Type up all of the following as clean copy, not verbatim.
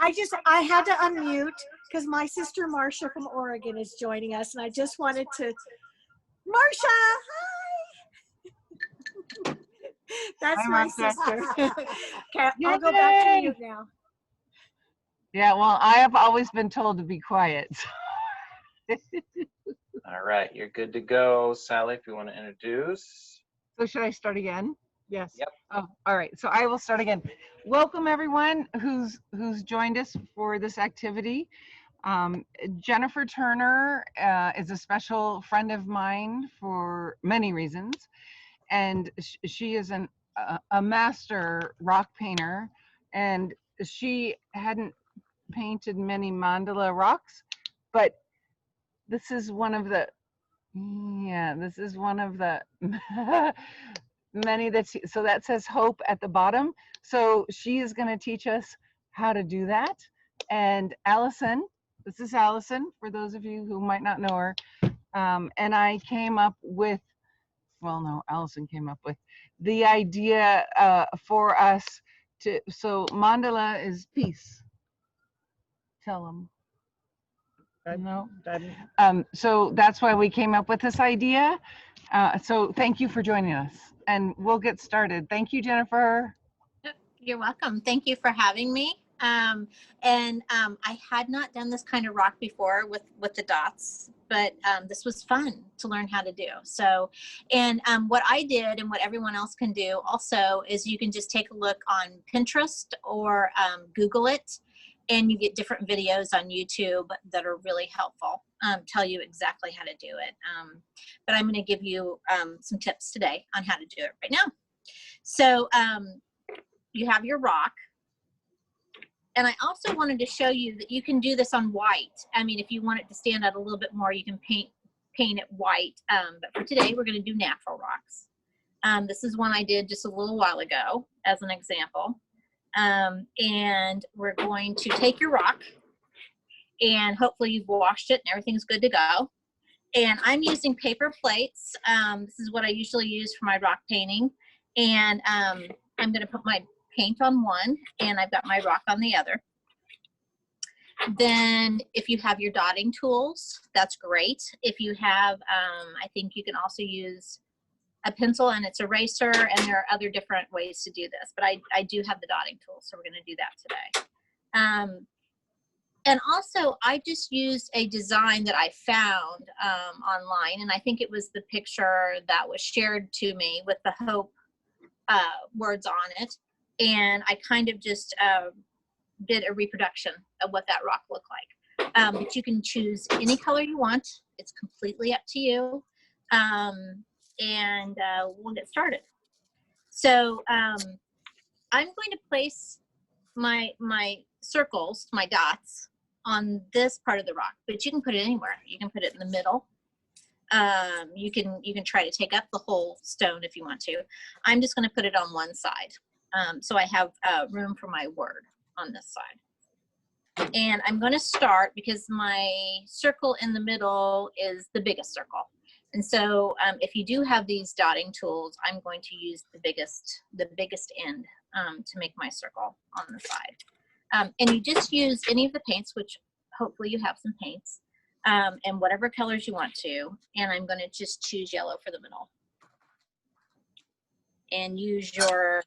I had to unmute because my sister Marcia from Oregon is joining us, and I just wanted to, Marcia, hi. That's Hi, my Marcia. sister. Okay, I'll go back to mute now. Yeah, well, I have always been told to be quiet. All right, you're good to go, Sally, if you want to introduce. So should I start again? Yes. Yep. Oh, all right. So I will start again. Welcome everyone who's joined us for this activity. Jennifer Turner is a special friend of mine for many reasons, and she is a master rock painter, and she hadn't painted many mandala rocks, but this is one of the many so that says hope at the bottom. So she is going to teach us how to do that. And Allison, this is Allison for those of you who might not know her. And I came up with, well, no, Allison came up with the idea for us to, so mandala is peace. Tell them. No. So that's why we came up with this idea. So thank you for joining us, and we'll get started. Thank you, Jennifer. You're welcome. Thank you for having me. I had not done this kind of rock before with the dots, but this was fun to learn how to do. So, and what I did and what everyone else can do also is you can just take a look on Pinterest or Google it, and you get different videos on YouTube that are really helpful, tell you exactly how to do it. But I'm going to give you some tips today on how to do it right now. So you have your rock. And I also wanted to show you that you can do this on white. I mean, if you want it to stand out a little bit more, you can paint it white. But for today, we're going to do natural rocks. This is one I did just a little while ago as an example. And we're going to take your rock, and hopefully you've washed it and everything's good to go. And I'm using paper plates. This is what I usually use for my rock painting. And I'm going to put my paint on one, and I've got my rock on the other. Then if you have your dotting tools, that's great. If you have, I think you can also use a pencil and its eraser, and there are other different ways to do this, but I do have the dotting tool, so we're going to do that today. And also, I just used a design that I found online, and I think it was the picture that was shared to me with the hope words on it, and I kind of just did a reproduction of what that rock looked like. But you can choose any color you want. It's completely up to you. And we'll get started. So I'm going to place my circles, my dots, on this part of the rock, but you can put it anywhere. You can put it in the middle. You can try to take up the whole stone if you want to. I'm just going to put it on one side, so I have room for my word on this side. And I'm going to start because my circle in the middle is the biggest circle. And so if you do have these dotting tools, I'm going to use the biggest end to make my circle on the side. And you just use any of the paints, which hopefully you have some paints, and whatever colors you want to. And I'm going to just choose yellow for the middle. And use your,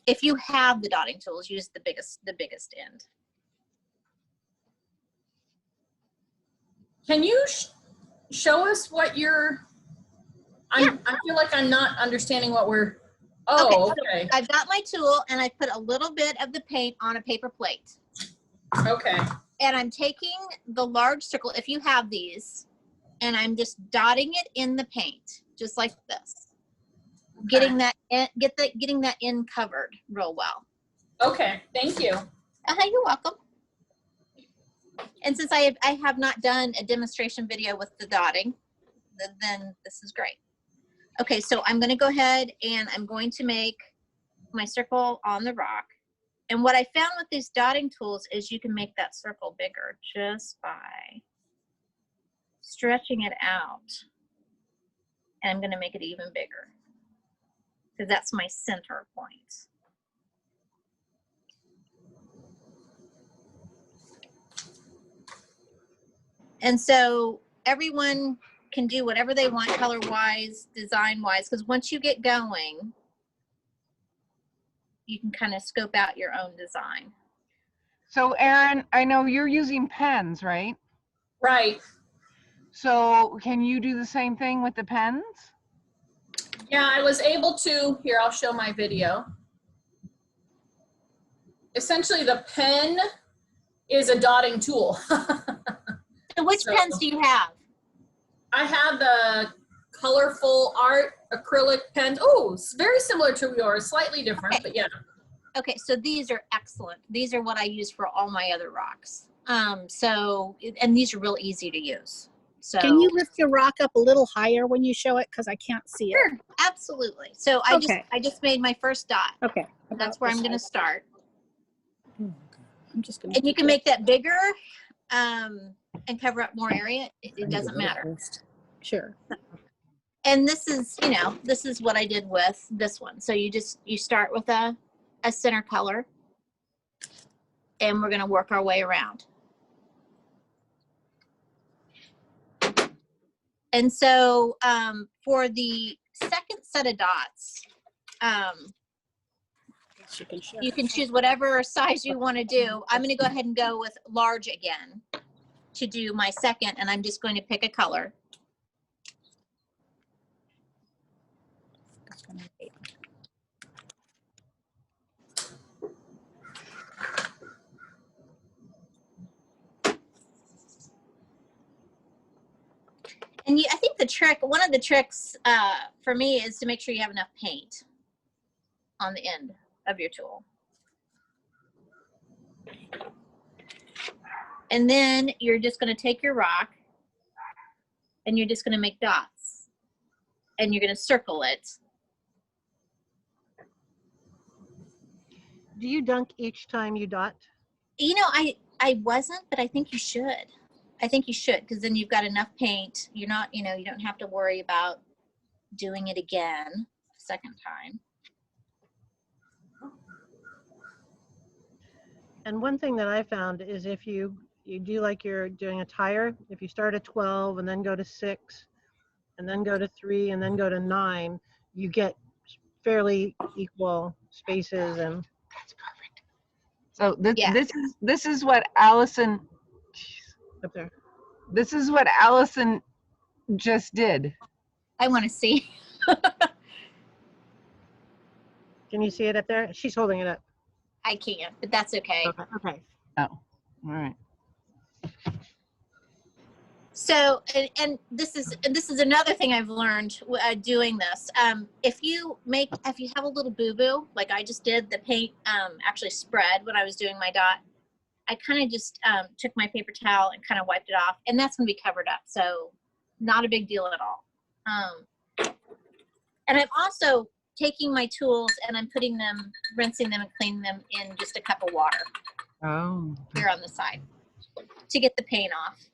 if you have the dotting tools, use the biggest end. Can you show us what you're, I feel like I'm not understanding what we're, oh, okay. So I've got my tool, and I put a little bit of the paint on a paper plate. Okay. And I'm taking the large circle, if you have these, and I'm just dotting it in the paint, just like this. Okay. Getting that in covered real well. Okay, thank you. You're welcome. And since I have not done a demonstration video with the dotting, then this is great. Okay, so I'm going to go ahead and I'm going to make my circle on the rock. And what I found with these dotting tools is you can make that circle bigger just by stretching it out. And I'm going to make it even bigger because that's my center point. And so everyone can do whatever they want color-wise, design-wise, because once you get going, you can kind of scope out your own design. So Erin, I know you're using pens, right? Right. So can you do the same thing with the pens? Yeah, I was able to, here, I'll show my video. Essentially, the pen is a dotting tool. So which pens do you have? I have the colorful art acrylic pens. Oh, it's very similar to yours, slightly different, Okay. but yeah. Okay, so these are excellent. These are what I use for all my other rocks. And these are real easy to use. So Can you lift your rock up a little higher when you show it? Because I can't see it. Sure, absolutely. So Okay. I just made my first dot. Okay. That's where I'm going to start. I'm just going And you can make that bigger and cover up more area. It doesn't matter. Sure. And this is, you know, this is what I did with this one. So you start with a center color, and we're going to work our way around. And so for the second set of dots, you can choose whatever size you want to do. I'm going to go ahead and go with large again to do my second, and I'm just going to pick a color. And I think one of the tricks for me is to make sure you have enough paint on the end of your tool. And then you're just going to take your rock and you're just going to make dots, and you're going to circle it. Do you dunk each time you dot? You know, I wasn't, but I think you should. I think you should, because then you've got enough paint. You're not, you know, you don't have to worry about doing it again a second time. And one thing that I found is if you do like you're doing a tire, if you start at 12 and then go to 6 and then go to 3 and then go to 9, you get fairly equal spaces. And That's perfect. So Yeah. this is what Allison, up there. this is what Allison just did. I want to see. Can you see it up there? She's holding it up. I can't, but that's okay. Okay. Oh, all right. So, and this is another thing I've learned doing this. If you have a little boo-boo, like I just did, the paint actually spread when I was doing my dot. I kind of just took my paper towel and kind of wiped it off, and that's going to be covered up. So not a big deal at all. And I'm also taking my tools and I'm rinsing them and cleaning them in just a cup of water Oh. here on the side to get the paint off.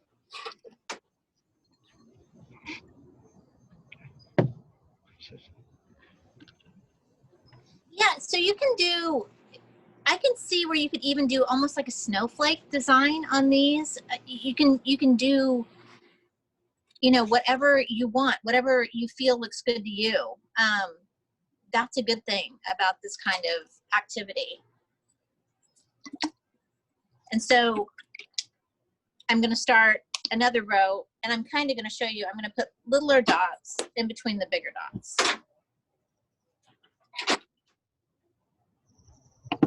Yeah, so you can do, I can see where you could even do almost like a snowflake design on these. You can do, you know, whatever you want, whatever you feel looks good to you. That's a good thing about this kind of activity. And so I'm going to start another row, and I'm kind of going to show you, I'm going to put littler dots in between the bigger dots.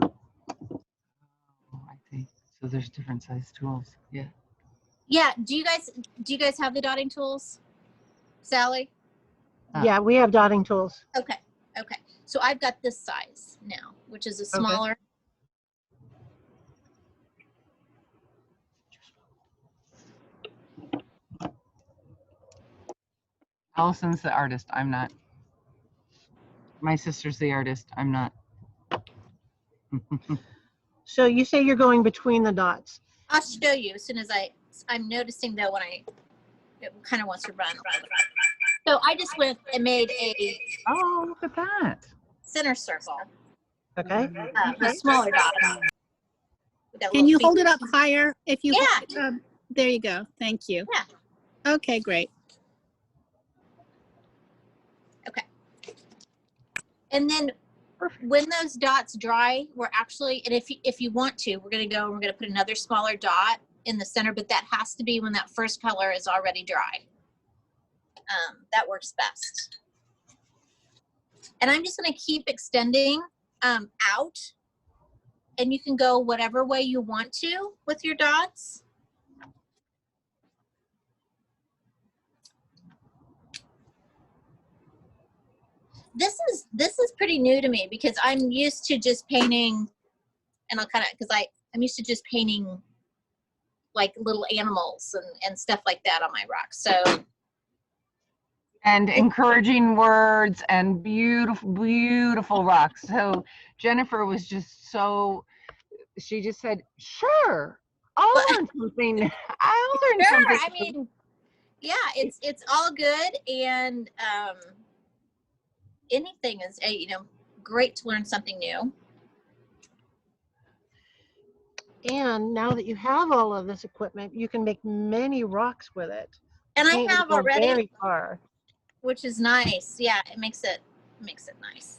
Oh, I see. So there's different size tools. Yeah. Yeah, do you guys have the dotting tools, Sally? Yeah, we have dotting tools. Okay. So I've got this size now, which is a smaller. Allison's the artist. I'm not. My sister's the artist. I'm not. So you say you're going between the dots. I'll show you as soon as I'm noticing though when it kind of wants to run. So I just went and made a Oh, look at that. center circle, Okay. a smaller dot. Can you hold it up higher if you? Yeah. There you go. Thank you. Yeah. Okay, great. Okay. And then when those dots dry, we're actually, and if you want to, we're going to go and we're going to put another smaller dot in the center, but that has to be when that first color is already dry. That works best. And I'm just going to keep extending out, and you can go whatever way you want to with your dots. This is pretty new to me because I'm used to just painting, and I'll kind of, because I'm used to just painting like little animals and stuff like that on my rocks. So, And encouraging words and beautiful, beautiful rocks. So Jennifer was just so, she just said, sure, I'll learn something. I'll learn sure, something. I mean, yeah, it's all good, and anything is great to learn something new. And now that you have all of this equipment, you can make many rocks with it. And I Paint will have go already, very far. which is nice. Yeah, it makes it nice.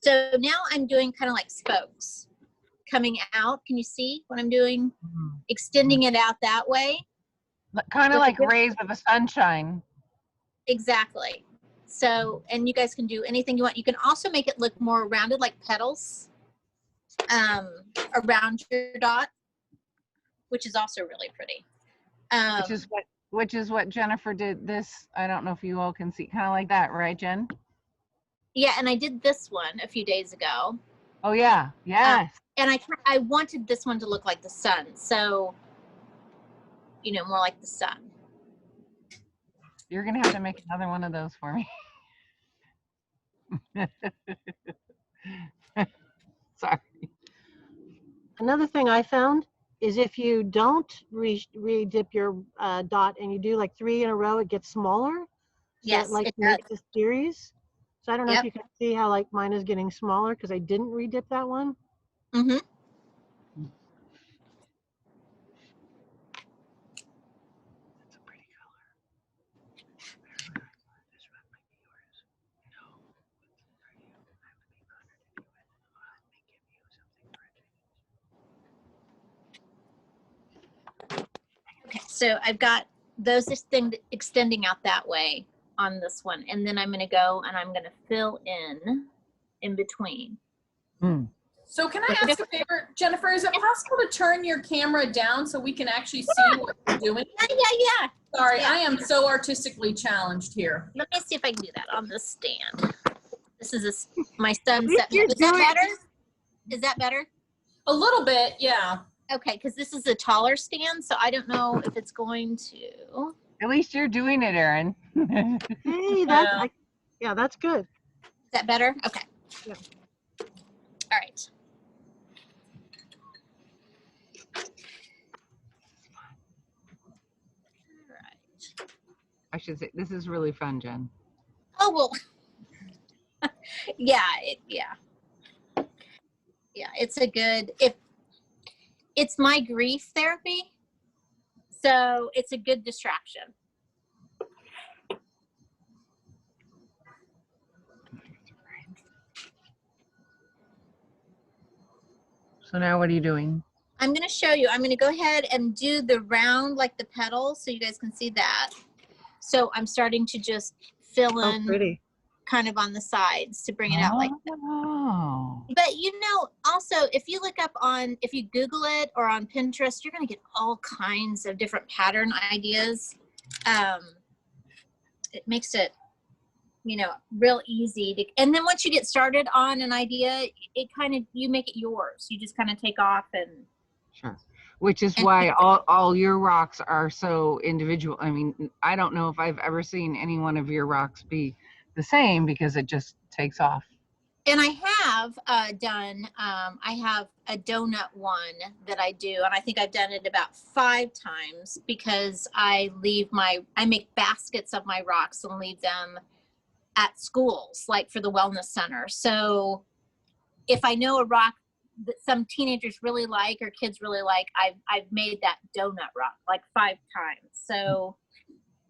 So now I'm doing kind of like spokes coming out. Can you see what I'm doing? Extending it out that way. Kind of like rays of a sunshine. Exactly. So, and you guys can do anything you want. You can also make it look more rounded, like petals around your dot, which is also really pretty. Which is what Jennifer did this. I don't know if you all can see, kind of like that, right, Jen? Yeah, and I did this one a few days ago. Oh yeah, yes. And I wanted this one to look like the sun, so more like the sun. You're gonna have to make another one of those for me. Sorry. Another thing I found is if you don't re-dip your dot and you do like 3 in a row, it gets smaller. So Yes, it like it does. makes a series. So I don't know Yep. if you can see how like mine is getting smaller because I didn't re-dip that one. Mm-hmm. That's a pretty color. This one might be yours. No. Let me give you something for a change. Okay, so I've got those extending out that way on this one, and then I'm going to go and I'm going to fill in between. So can I ask a favor, Jennifer? Is it possible to turn your camera down so we can actually see what you're doing? Yeah. Sorry, Yeah. I am so artistically challenged here. Let me see if I can do that on this stand. This is my son least set me you're up. Is that doing- better? Is that better? A little bit, yeah. Okay, because this is a taller stand, so I don't know if it's going to. At least you're doing it, Erin. Hey, Yeah. that's good. Is that better? Okay. Yeah. All right. All right. I should say, this is really fun, Jen. Oh, well, yeah, it's a good, it's my grief therapy, so it's a good distraction. So now what are you doing? I'm going to show you. I'm going to go ahead and do the round, like the petals, so you guys can see that. So I'm starting to just fill Oh, in pretty. kind of on the sides to bring it out like that. Oh. But also if you look up if you Google it or on Pinterest, you're going to get all kinds of different pattern ideas. It makes it, real easy to, and then once you get started on an idea, you make it yours. You just kind of take off and. Sure. Which is why all your rocks are so individual. I mean, I don't know if I've ever seen any one of your rocks be the same because it just takes off. And I have done, I have a donut one that I do, and I think I've done it about 5 times because I make baskets of my rocks and leave them at schools, like for the wellness center. So if I know a rock that some teenagers really like or kids really like, I've made that donut rock like 5 times. So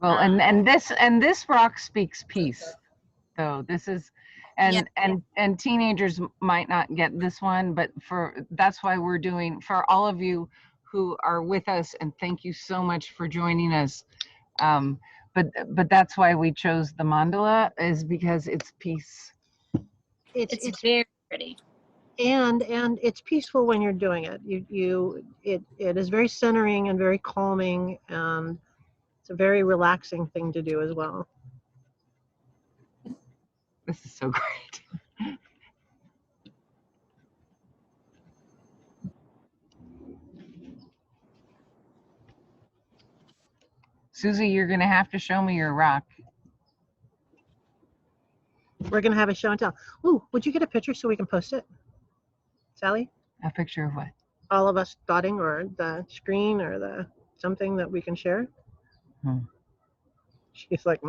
Well, and this rock speaks peace. So this is, and teenagers might not get this one, but that's why we're doing, for all of you who are with us, and thank you so much for joining us. But that's why we chose the mandala, is because it's peace. it's very pretty. And it's peaceful when you're doing it. It is very centering and very calming, and it's a very relaxing thing to do as well. This is so great. Susie, you're gonna have to show me your rock. We're gonna have a show and tell. Ooh, would you get a picture so we can post it, Sally? A picture of what? All of us dotting, or the screen, or the something that we can share. She's like,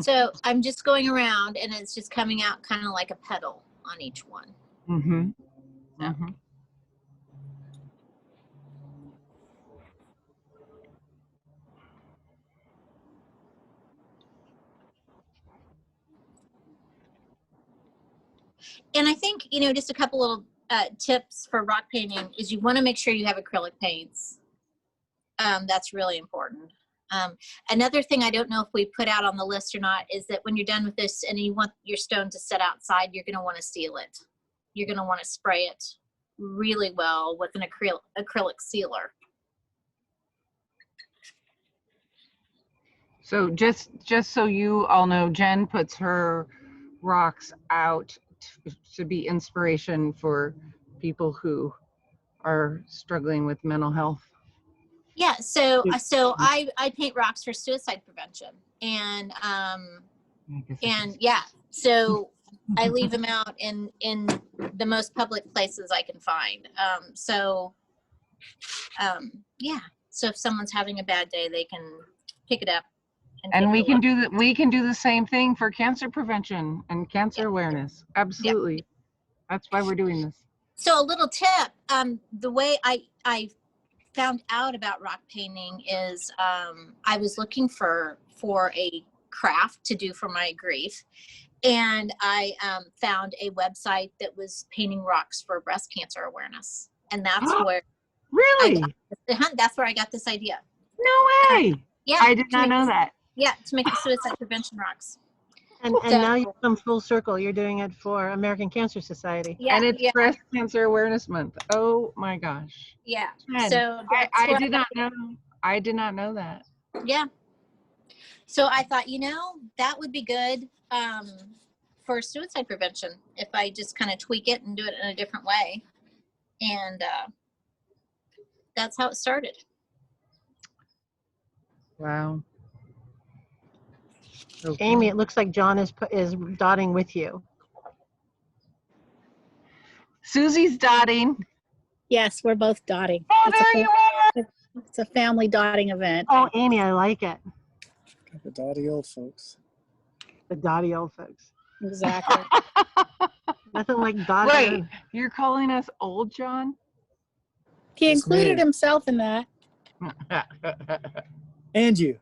So I'm just going around and it's just coming out kind of like a petal on each one. Mm-hmm. Mm-hmm. And I think, just a couple little tips for rock painting is you want to make sure you have acrylic paints. That's really important. Another thing I don't know if we put out on the list or not is that when you're done with this and you want your stone to set outside, you're going to want to seal it. You're going to want to spray it really well with an acrylic sealer. So just so you all know, Jen puts her rocks out to be inspiration for people who are struggling with mental health. Yeah, so I paint rocks for suicide prevention, and so I leave them out in the most public places I can find. So if someone's having a bad day, they can pick it up. And we can do the same thing for cancer prevention and cancer awareness. Absolutely. That's why we're doing this. So a little tip, the way I found out about rock painting is I was looking for a craft to do for my grief, and I found a website that was painting rocks for breast cancer awareness, and that's where that's where I got this idea. No way. Yeah, I did not know that. Yeah, to make the suicide prevention rocks. And now you've come full circle. You're doing it for American Cancer Society. Yeah, and it's Breast Cancer Awareness Month. Oh my gosh. Yeah. Jen, So I did not know. I did not know that. Yeah. So I thought, that would be good for suicide prevention if I just kind of tweak it and do it in a different way. And that's how it started. Wow. Okay. Amy, it looks like John is dotting with you. Susie's dotting. Yes, we're both dotting. Oh, there you are. It's a family dotting event. Oh, Amy, I like it. The dotty old folks. The dotty old folks. Exactly. Nothing like dotting. Wait, you're calling us old, John? He It's included me. himself in that. And you.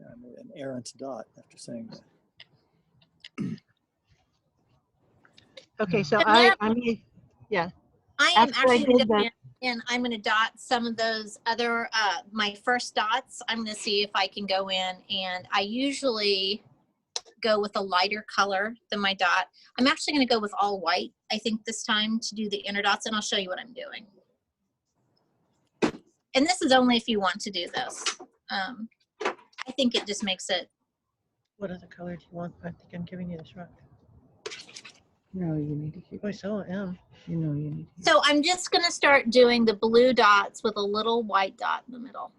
I'm an errant dot after saying that. Okay, so And I mean, yeah. I am After I actually did going to that- and I'm going to dot some of those other, my first dots. I'm going to see if I can go in, and I usually go with a lighter color than my dot. I'm actually going to go with all white, I think, this time to do the inner dots, and I'll show you what I'm doing. And this is only if you want to do this. I think it just makes it. What other color do you want? I think I'm giving you this rock. No, you need to keep. Oh, so I am. You know you need to. So I'm just going to start doing the blue dots with a little white dot in the middle.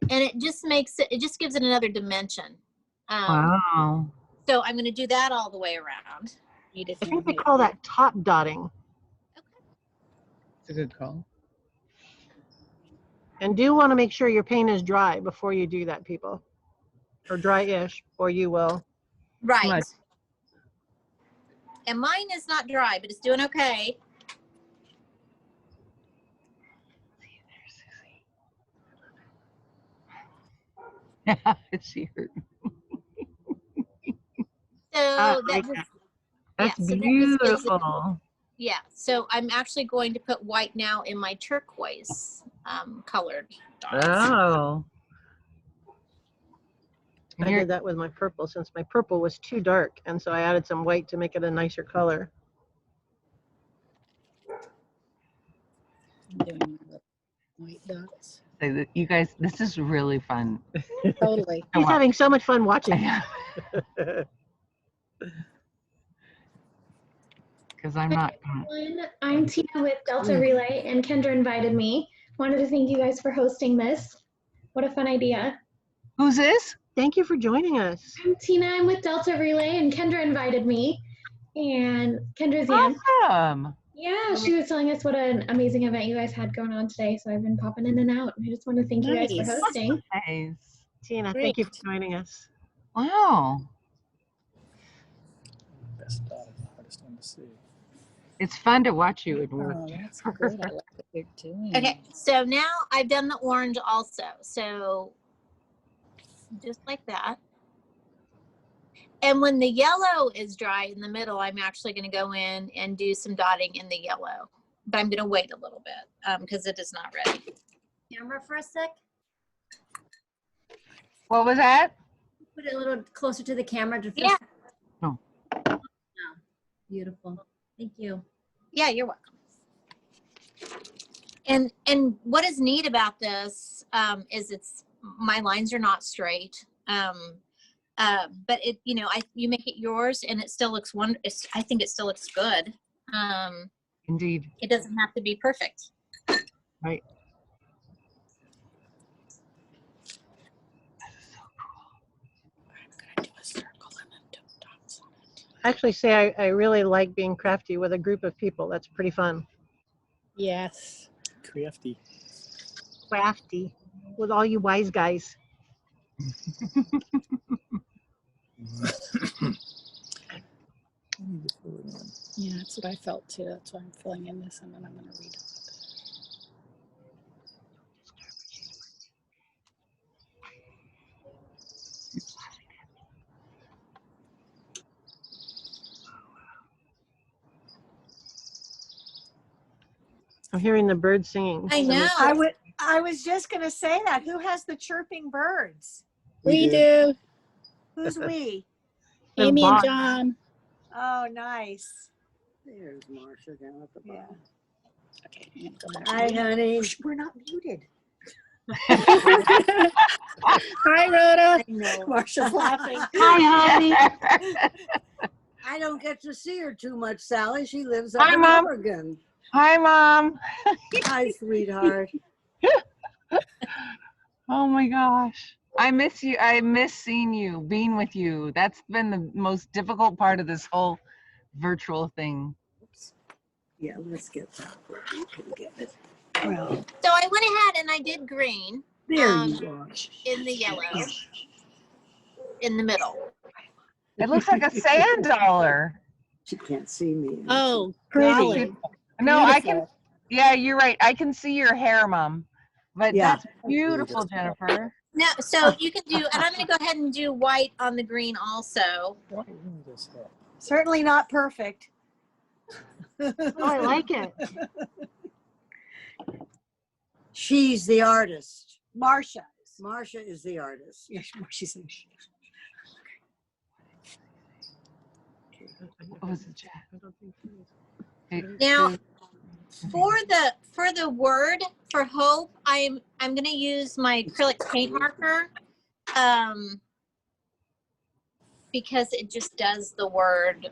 And it just makes it, it just gives it another dimension. Wow. So I'm going to do that all the way around. I think they call that top dotting. It's a good call. And do want to make sure your paint is dry before you do that, people. Or dry-ish, or you will Right. Smudge. And mine is not dry, but it's doing okay. Yeah, she hurt. So I that like just, that. yeah, That's so that just gives it- beautiful. yeah. So I'm actually going to put white now in my turquoise colored dots. Oh. I did that with my purple since my purple was too dark. And so I added some white to make it a nicer color. I'm doing the white dots. You guys, this is really fun. Totally. He's having so much fun watching. Because I'm not. Everyone, I'm Tina with Delta Relay, and Kendra invited me. Wanted to thank you guys for hosting this. What a fun idea. Who's this? Thank you for joining us. I'm Tina, I'm with Delta Relay, and Kendra invited me. And Kendra's Yan. Awesome. Yeah, she was telling us what an amazing event you guys had going on today, so I've been popping in and out. And I just want to thank you guys for Nice. hosting. Nice. Tina, Great. thank you for joining us. Wow. Best dot is the hardest one to see. It's fun to watch you and work. Oh, that's good. I like what you're doing. Okay, so now I've done the orange also. So just like that. And when the yellow is dry in the middle, I'm actually going to go in and do some dotting in the yellow. But I'm going to wait a little bit because it is not ready. Camera for a sec. What was that? Put it a little closer to the camera. To Yeah. Oh. Oh, beautiful. Thank you. Yeah, you're welcome. And what is neat about this is my lines are not straight. But it, you make it yours and it still looks I think it still looks good. Indeed. It doesn't have to be perfect. Right. I'm gonna do a circle and then do dots on it. I actually say I really like being crafty with a group of people. That's pretty fun. Yes. Crafty. Crafty with all you wise guys. I need to fill it in. Yeah, that's what I felt too. That's why I'm filling in this and then I'm gonna read it. I'm hearing the birds singing. I know. I was just going to say that. Who has the chirping birds? We do. Who's we? The Amy and box. John. Oh, nice. There's Marcia down at the Yeah. bottom. Okay, I'm gonna go there. Hi, honey. We're not muted. Hi, Rhoda. I know. Marcia's laughing. Hi, honey. I don't get to see her too much, Sally. She lives Hi, up in Mom. Oregon. Hi, Mom. Hi, sweetheart. Oh my gosh. I miss you. I miss seeing you, being with you. That's been the most difficult part of this whole virtual thing. Oops. Yeah, let's get that where you can get it. Well, So I went ahead and I did green there you are. in the yellow in the middle. It looks like a sand dollar. She can't see me. Oh, Pretty. golly. No, I can. Beautiful. Yeah, you're right. I can see your hair, Mom. But Yeah. that's beautiful, Jennifer. No, so you can do, and I'm going to go ahead and do white on the green also. What room does that? Certainly not perfect. Oh, I like it. She's the artist. Marcia. Marcia is the artist. Yes, Marcia's in. What was the chat? Now, for the word for hope, I'm going to use my acrylic paint marker because it just does the word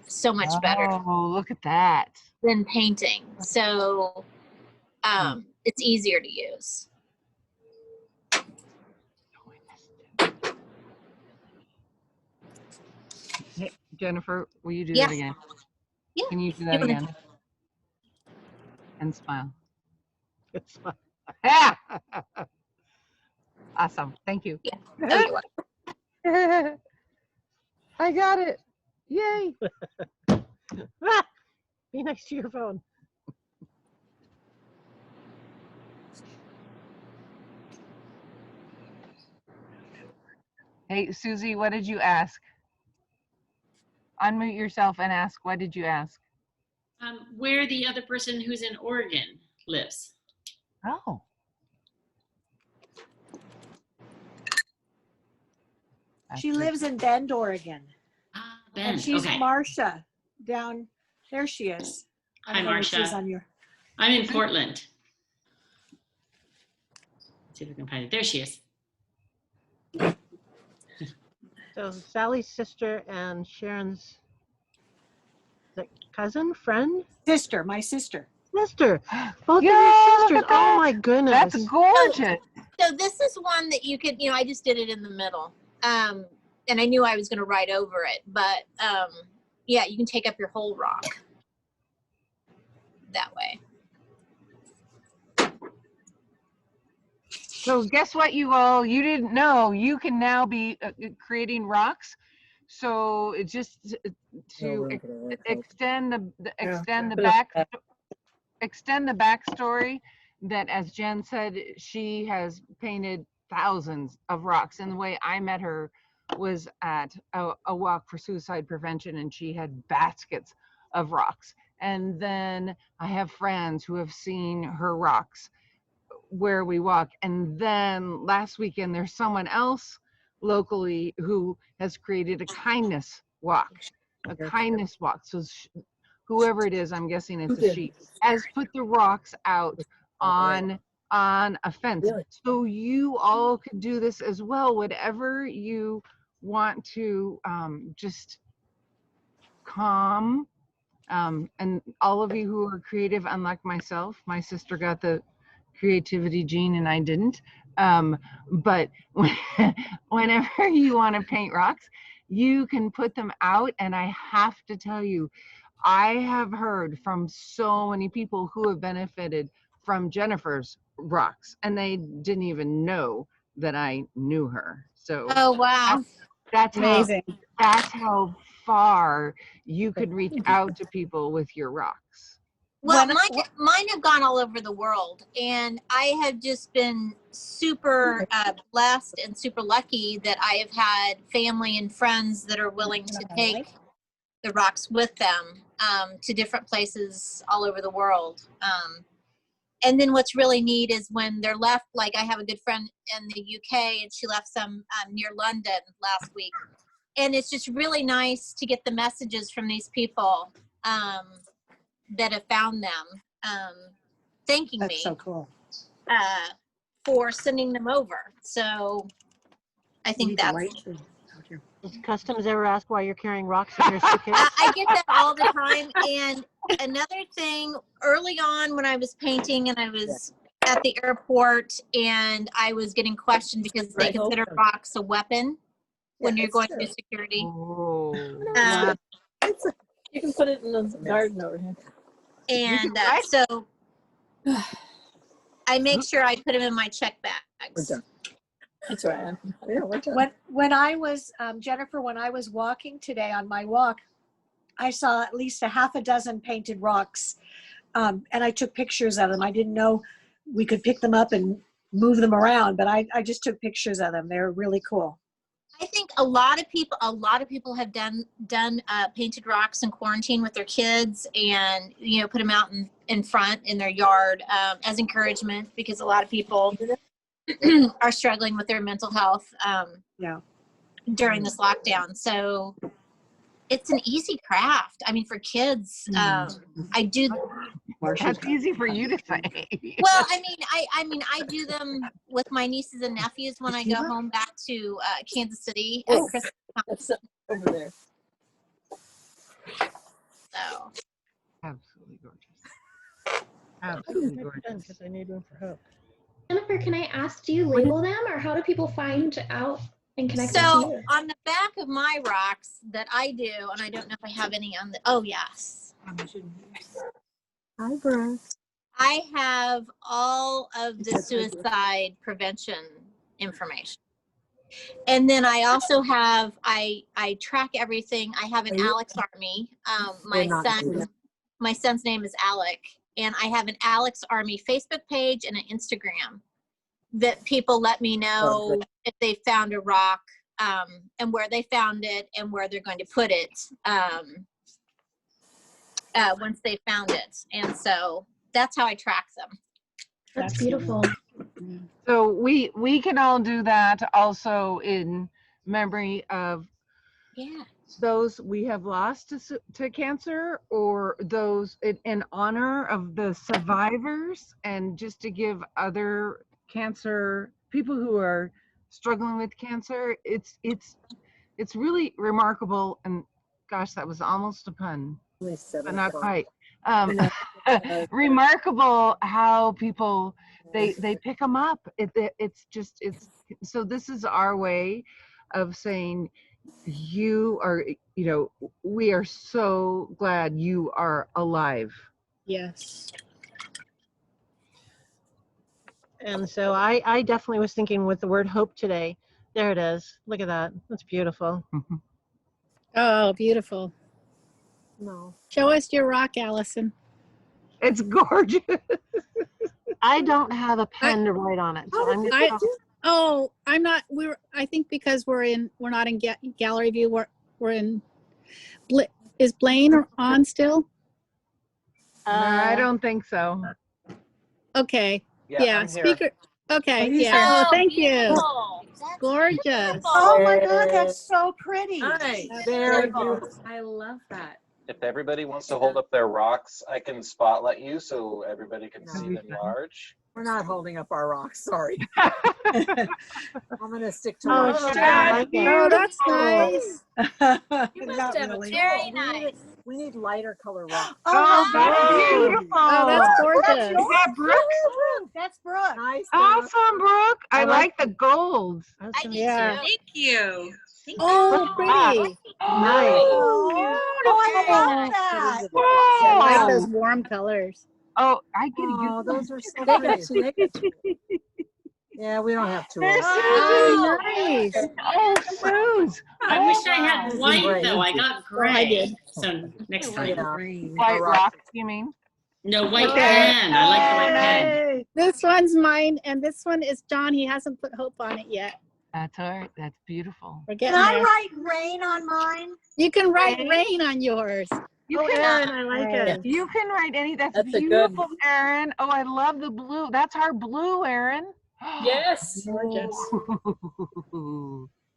so much better Oh, look at that. than painting. So it's easier to use. Hey, Jennifer, will you do Yeah. that again? Yeah. Can you do that You wanna- again? And smile. It's fun. Ah! Awesome. Thank you. Yeah. Oh, you're welcome. I got it. Yay. Ah, be nice to your phone. Hey, Susie, what did you ask? Unmute yourself and ask, what did you ask? Where the other person who's in Oregon lives. Oh. She lives in Bend, Oregon. Ah, And Bend. she's Okay. Marcia down there. She is. I Hi, don't know where she is Marcia. on your. I'm in Portland. Let's see if I can find it. There she is. So Sally's sister and Sharon's cousin, friend? Sister, my sister. Sister. Both Yo, of your look sisters. at that. Oh my goodness. That's gorgeous. So this is one that you could, I just did it in the middle. And I knew I was going to write over it, but yeah, you can take up your whole rock that way. So guess what, you all, you didn't know, you can now be creating rocks. So it just to extend the backstory that, as Jen said, she has painted thousands of rocks. And the way I met her was at a walk for suicide prevention, and she had baskets of rocks. And then I have friends who have seen her rocks where we walk. And then last weekend, there's someone else locally who has created a kindness walk, So whoever it is, I'm guessing it's a she, has put the rocks out on a fence. So you all could do this as well, whatever you want to, just calm. And all of you who are creative, unlike myself, my sister got the creativity gene and I didn't. But whenever you want to paint rocks, you can put them out. And I have to tell you, I have heard from so many people who have benefited from Jennifer's rocks, and they didn't even know that I knew her. So oh wow, that's Amazing. that's how far you could reach out to people with your rocks. Well, mine have gone all over the world, and I have just been super blessed and super lucky that I have had family and friends that are willing to take the rocks with them to different places all over the world. And then what's really neat is when they're left, like I have a good friend in the UK, and she left some near London last week. And it's just really nice to get the messages from these people that have found them, thanking That's me so cool. for sending them over. So I think that's Does Customs ever ask why you're carrying rocks in your suitcase? I get that all the time. And another thing, early on when I was painting and I was at the airport and I was getting questioned because they consider rocks a weapon when you're going through security. Oh. You can put it in the garden over here. And so I make sure I put them in my check bags. That's right. When I was, Jennifer, when I was walking today on my walk, I saw at least a half a dozen painted rocks. And I took pictures of them. I didn't know we could pick them up and move them around, but I just took pictures of them. They're really cool. I think a lot of people have done painted rocks in quarantine with their kids, and put them out in front in their yard as encouragement, because a lot of people are struggling with their mental health during this lockdown. So it's an easy craft. I mean, for kids, I do. That's easy for you to say. Well, I mean, I do them with my nieces and nephews when I go home back to Kansas City at Christmas time. That's over there. So. Absolutely gorgeous. Absolutely gorgeous. Because I need room for hope. Jennifer, can I ask, do you label them, or how do people find out and connect to you? So on the back of my rocks that I do, and I don't know if I have any on the, oh yes. Hi, Bruce. I have all of the suicide prevention information. And then I also have, I track everything. I have an Alex Army. My son's name is Alec, and I have an Alex Army Facebook page and an Instagram that people let me know if they found a rock, and where they found it and where they're going to put it once they found it. And so that's how I track them. That's beautiful. So we can all do that also in memory of those we have lost to cancer, or those in honor of the survivors, and just to give other cancer people who are struggling with cancer. It's really remarkable. And gosh, that was almost a pun, but not quite. Remarkable how people they pick them up. It's so this is our way of saying, you are, we are so glad you are alive. Yes. And so I definitely was thinking with the word hope today. There it is. Look at that. That's beautiful. Oh, beautiful. No. Show us your rock, Allison. It's gorgeous. I don't have a pen to write on it, so I'm gonna. I'm not. I think because we're not in gallery view. We're in. Is Blaine on still? I don't think so. Okay. Yeah, I'm here. Speaker. Okay. he's Yeah. Oh, thank you. beautiful. That's Gorgeous. beautiful. Oh my God, that's so pretty. Nice. That's Very beautiful. beautiful. I love that. If everybody wants to hold up their rocks, I can spotlight you so everybody can see them large. We're not holding up our rocks. Sorry. I'm gonna stick to Oh, one. Sharon, Oh, that's nice. You must have a tool. Very nice. We need lighter color rocks. Oh, that's beautiful. Oh, that's gorgeous. Is that Brooke? That's Brooke. Nice. Awesome, Brooke. I like the gold. I do Yeah. too. Thank you. Oh, pretty. Nice. Oh, I love that. Whoa. I like those warm colors. Oh, I get Oh, it. those are so pretty. Yeah, we don't have tools. Oh, nice. Oh, Suze. I wish I had white Great. though. I got I gray. did. So next time. Yeah. White rock, you mean? No, white Okay. pen. I like the white pen. This one's mine, and this one is John. He hasn't put hope on it yet. That's all right. That's beautiful. We're Can getting I there. write rain on mine? You can write rain on yours. You Oh, can, Erin, I like it. you can write any. That's That's a good beautiful, Erin. Oh, I love the blue. That's our blue, Erin. Yes. Gorgeous.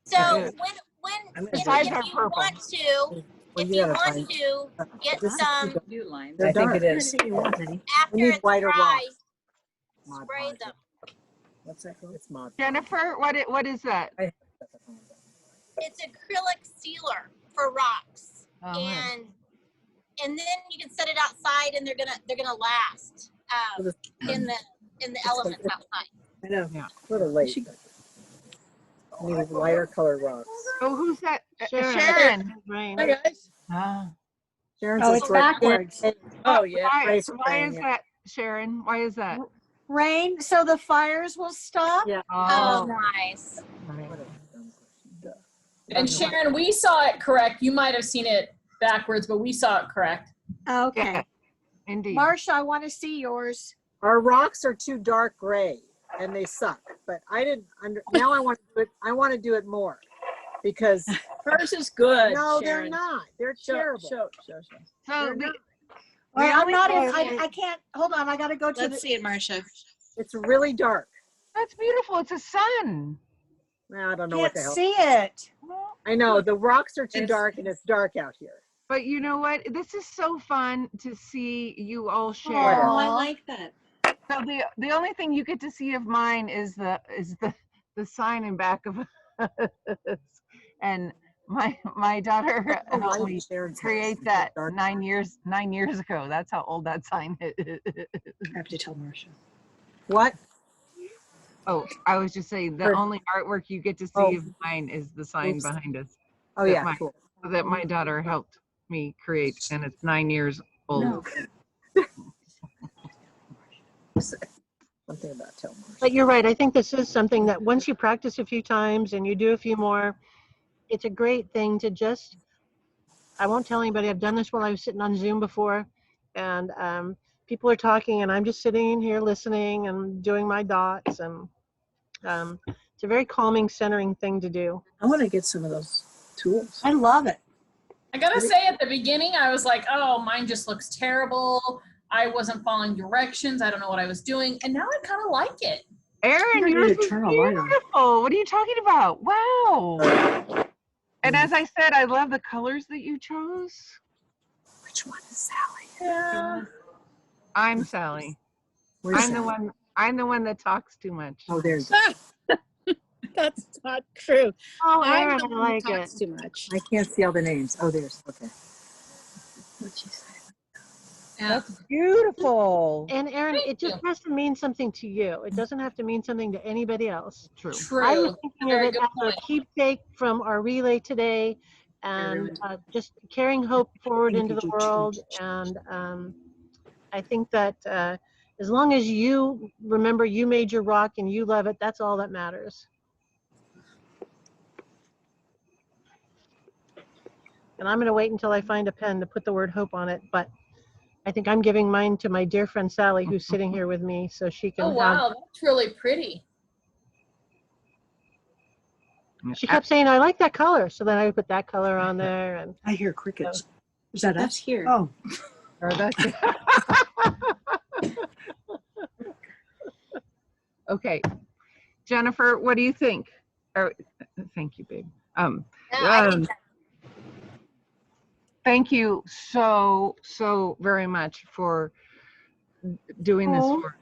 So Good. when if Sides you are purple. want to, Well, if you you gotta want find- to get This is some too New lines. They're dark. it is. We after need it's whiter dry, rocks. spray them. What's that called? It's mod. Jennifer, what is that? It's acrylic sealer for rocks, Oh, and then you can set it outside, and they're gonna last in the elements outside. I know. Yeah. A little late. We need lighter colored rocks. Oh, who's that? Sharon. Hi guys. Ah. Sharon's Oh, is it's for- backwards. Oh yeah. Why is that, Sharon? Why is that? Rain, so the fires will stop? Yeah. Oh, nice. And Sharon, we saw it correct. You might have seen it backwards, but we saw it correct. Okay. Yeah, indeed. Marcia, I want to see yours. Our rocks are too dark gray and they suck. But I didn't now I want to do it. I want to do it more because Hers is good. no, they're Sharon. not. They're Show, terrible. show. So They're not. I'm only not in, thing- I can't, hold on, I got to go to Let's the, see it, Marcia. It's really dark. That's beautiful. It's a sun. I don't know what can't the hell. see it. I know the rocks are too dark and it's dark out here. But you know what? This is so fun to see you all share. Oh, I like that. So the only thing you get to see of mine is the sign in back of us. And my daughter helped me create that 9 years ago. That's how old that sign is. I have to tell Marcia. What? Oh, I was just saying the only artwork you get to see of mine is the sign behind us. Oh that yeah, my, cool. that my daughter helped me create, and it's 9 years old. No. Something about tell Marcia. But you're right. I think this is something that once you practice a few times and you do a few more, it's a great thing to just, I won't tell anybody. I've done this while I was sitting on Zoom before, and people are talking and I'm just sitting in here listening and doing my dots, and it's a very calming, centering thing to do. I want to get some of those tools. I love it. I gotta say, at the beginning, I was like, oh, mine just looks terrible. I wasn't following directions. I don't know what I was doing. And now I kind of like it. Erin, You yours need to is turn a light on. beautiful. What are you talking about? Wow. And as I said, I love the colors that you chose. Which one is Sally? Yeah. I'm Sally. Where's I'm the Sally? one. I'm the one that talks too much. Oh, there you go. That's not true. Oh, I'm Erin, the I one who like it. talks too much. I can't see all the names. Oh, there's, okay. What'd she say? That's beautiful. And Erin, Thank it just you. has to mean something to you. It doesn't have to mean something to anybody else. True. I was True. thinking of Very it good as a point. keepsake from our relay today, and ruined. just carrying hope forward You into could the do two. world. And I think that as long as you remember you made your rock and you love it, that's all that matters. And I'm going to wait until I find a pen to put the word hope on it, but I think I'm giving mine to my dear friend Sally, who's sitting here with me, so she can Oh, have. wow. That's really pretty. She kept saying, "I like that color," so then I would put that color on there. And I hear crickets. Is that That's us? here. Oh, Or that's okay. Jennifer, what do you think? Or, thank you, babe. I think Thank you so very much for doing this Oh. work.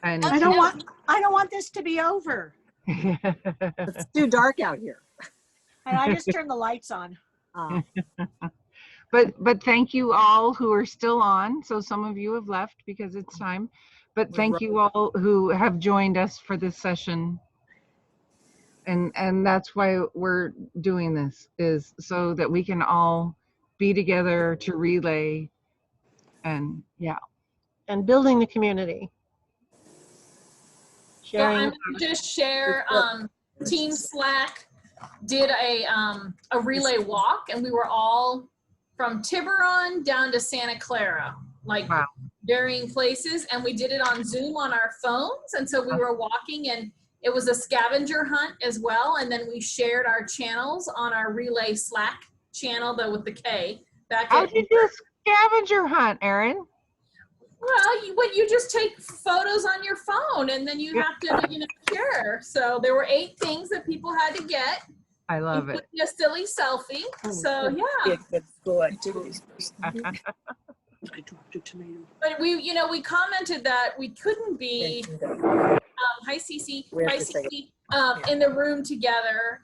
And I don't want this to be over. It's too dark out here. And I just turned the lights on. but thank you all who are still on. So some of you have left because it's time. But thank you all who have joined us for this session. And that's why we're doing this, is so that we can all be together to relay. And yeah. and building the community. So Sharing. I'm going to just share, Team Slack did a relay walk, and we were all from Tiburon down to Santa Clara, like Wow. varying places. And we did it on Zoom on our phones. And so we were walking, and it was a scavenger hunt as well. And then we shared our channels on our relay Slack channel, though with the K. How'd you do a scavenger hunt, Erin? Well, you just take photos on your phone, and then you have to, share. So there were 8 things that people had to get. I love it. A silly selfie. So yeah. good boy. I dropped a tomato. But we commented that we couldn't be, hi Cece, We have hi to say Cece, in the room together.